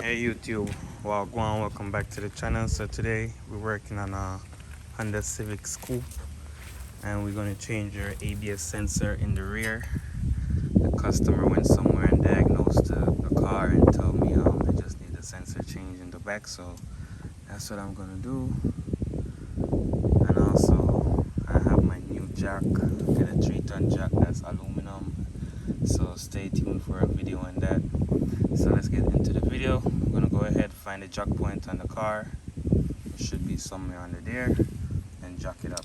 Hey YouTube, Wagwan, welcome back to the channel. So today we're working on a Honda Civic Scoop, and we're going to change your ABS sensor in the rear. The customer went somewhere and diagnosed the car and told me they just need the sensor change in the back, so that's what I'm going to do. And also I have my new jack, get a 3-ton jack that's aluminum, so stay tuned for a video on that. So let's get into the video. I'm gonna go ahead, find the jack point on the car. It should be somewhere under there, and jack it up.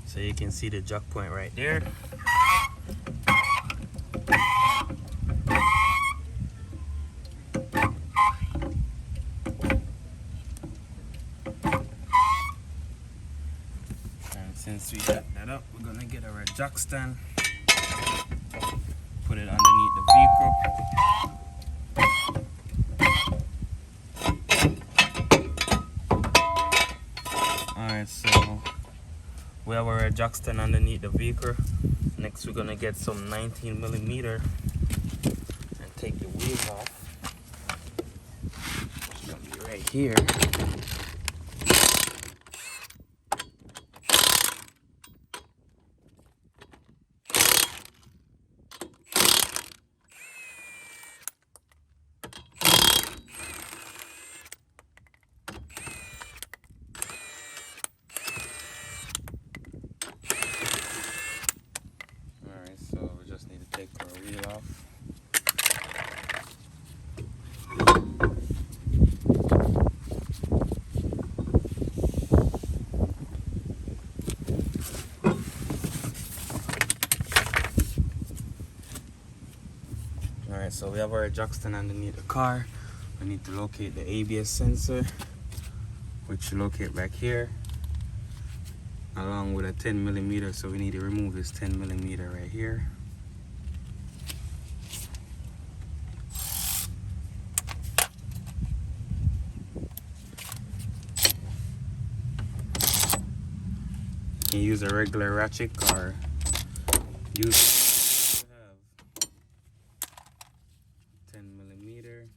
So you can see the jack point right there. Since we got that up, we're gonna get our jack stand, put it underneath the vehicle. Alright, so we have our jack stand underneath the vehicle. Next we're gonna get some 19mm and take the wheels off. It's gonna be right here. So we just need to take our wheel off. Alright, so we have our jack stand underneath the car. We need to locate the ABS sensor, which you locate back here, along with a 10mm. So we need to remove this 10mm right here. You can use a regular ratchet or use 10mm.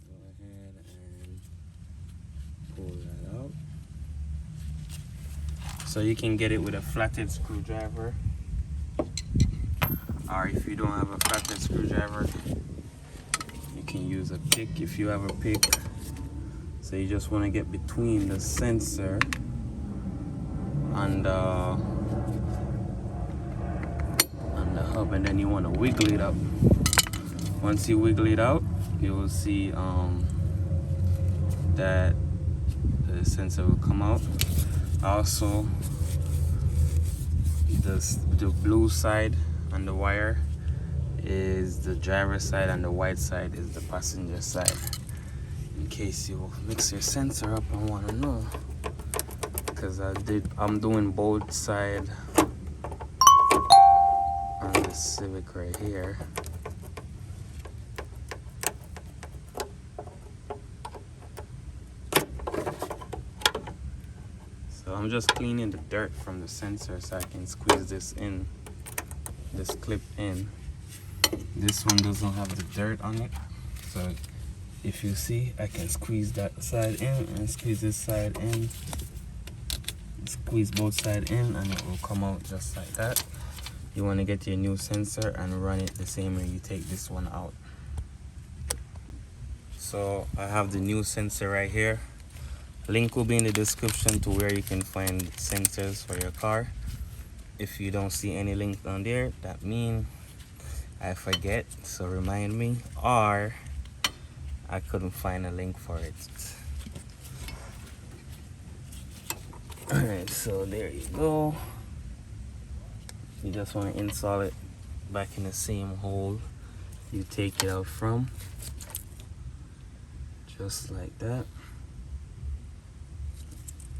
Go ahead and pull that out. So you can get it with a flathead screwdriver, or if you don't have a flathead screwdriver, you can use a pick if you have a pick. So you just want to get between the sensor and the hub, and then you want to wiggle it up. Once you wiggle it out, you will see that the sensor will come out. Also, the blue side on the wire is the driver's side and the white side is the passenger side. In case you mix your sensor up and want to know, because I'm doing both side on the Civic right here. So I'm just cleaning the dirt from the sensor so I can squeeze this in, this clip in. This one doesn't have the dirt on it, so if you see, I can squeeze that side in and squeeze this side in, squeeze both sides in, and it will come out just like that. You want to get your new sensor and run it the same way you take this one out. So I have the new sensor right here. Link will be in the description to where you can find sensors for your car. If you don't see any link down there, that means I forget, so remind me, or I couldn't find a link for it. Alright, so there you go. You just want to install it back in the same hole you take it out from, just like that.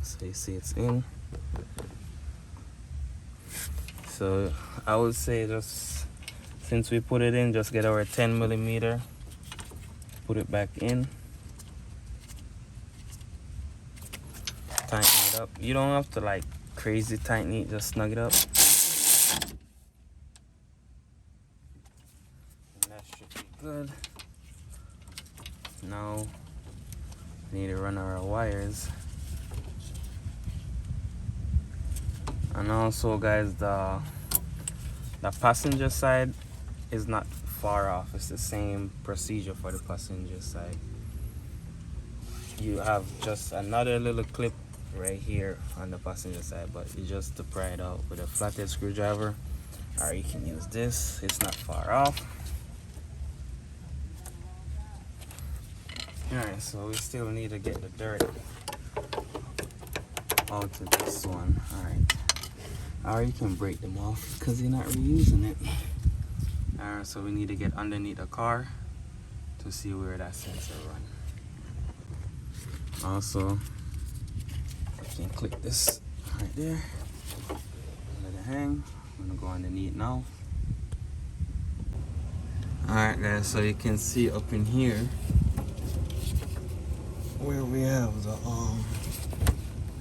So you see it's in. So I would say, just since we put it in, just get our 10mm, put it back in, tighten it up. You don't have to like crazy tighten it, just snug it up. And that should be good. Now we need to run our wires. And also guys, the passenger side is not far off. It's the same procedure for the passenger side. You have just another little clip right here on the passenger side, but you just to pry it out with a flathead screwdriver, or you can use this. It's not far off. Alright, so we still need to get the dirt out of this one. Alright, or you can break them off because you're not reusing it. Alright, so we need to get underneath the car to see where that sensor runs. Also, I can click this right there, let it hang. I'm gonna go underneath now. Alright guys, so you can see up in here where we have the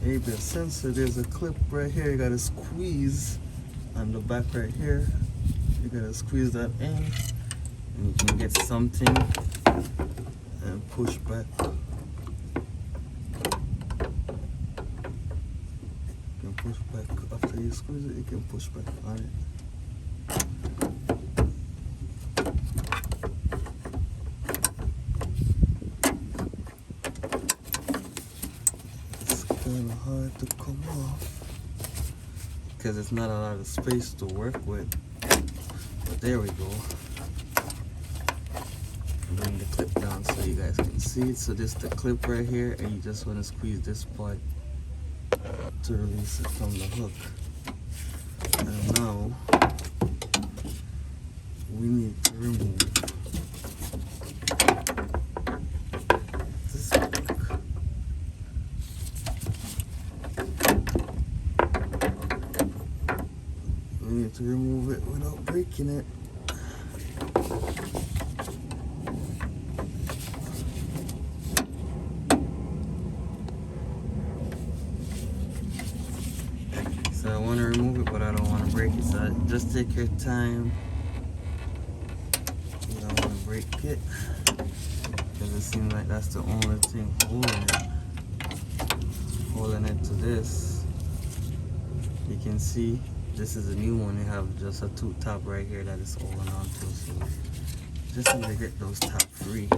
ABS sensor. There's a clip right here. You gotta squeeze on the back right here. You gotta squeeze that in, and you can get something and push back. Push back after you squeeze it. You can push back on it. It's kind of hard to come off because it's not a lot of space to work with. But there we go. Bring the clip down so you guys can see it. So this is the clip right here, and you just want to squeeze this part to release it from the hook. And now we need to remove this hook. We need to remove it without breaking it. So I want to remove it, but I don't want to break it. So just take your time. You don't want to break it because it seems like that's the only thing holding it to this. You can see this is a new one. You have just a two top right here that is holding on to. So just need to get those top free.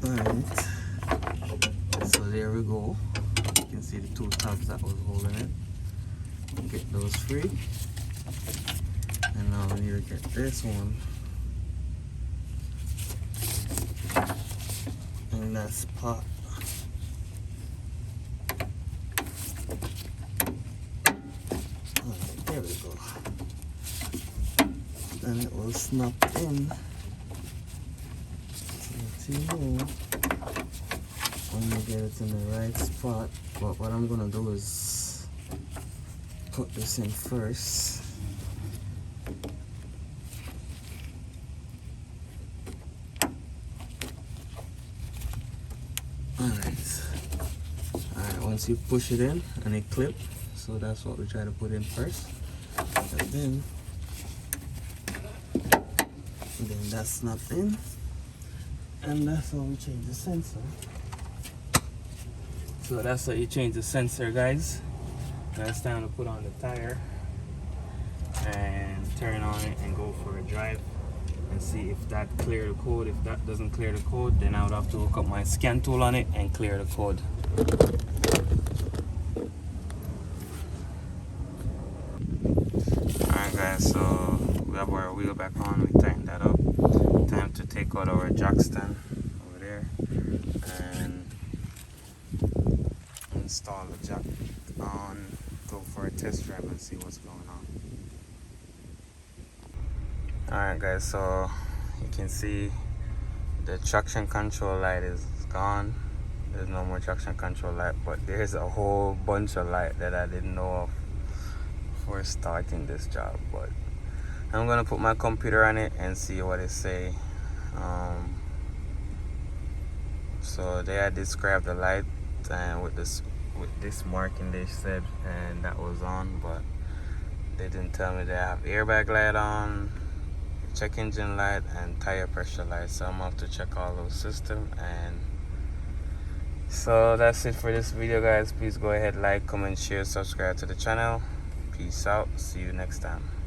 Alright, so there we go. You can see the two tabs that was holding it. Get those free. And now we need to get this one in that spot. Alright, there we go. And it will snap in. You know when you get it in the right spot. But what I'm gonna do is put this in first. Alright, once you push it in and it clip, so that's what we try to put in first, and then that's snapped in. And that's how we change the sensor. So that's how you change the sensor, guys. Now it's time to put on the tire and turn on it and go for a drive and see if that clear the code. If that doesn't clear the code, then I would have to hook up my scan tool on it and clear the code. Alright guys, so we have our wheel back on. We tightened that up. Time to take out our jack stand over there and install the jack on, go for a test drive and see what's going on. Alright guys, so you can see the traction control light is gone. There's no more traction control light, but there's a whole bunch of light that I didn't know of before starting this job. But I'm gonna put my computer on it and see what it say So they had described the light and with this marking they said, and that was on, but they didn't tell me they have airbag light on, check engine light, and tire pressure light. So I'm gonna have to check all those systems. And so that's it for this video, guys. Please go ahead, like, comment, share, subscribe to the channel. Peace out. See you next time.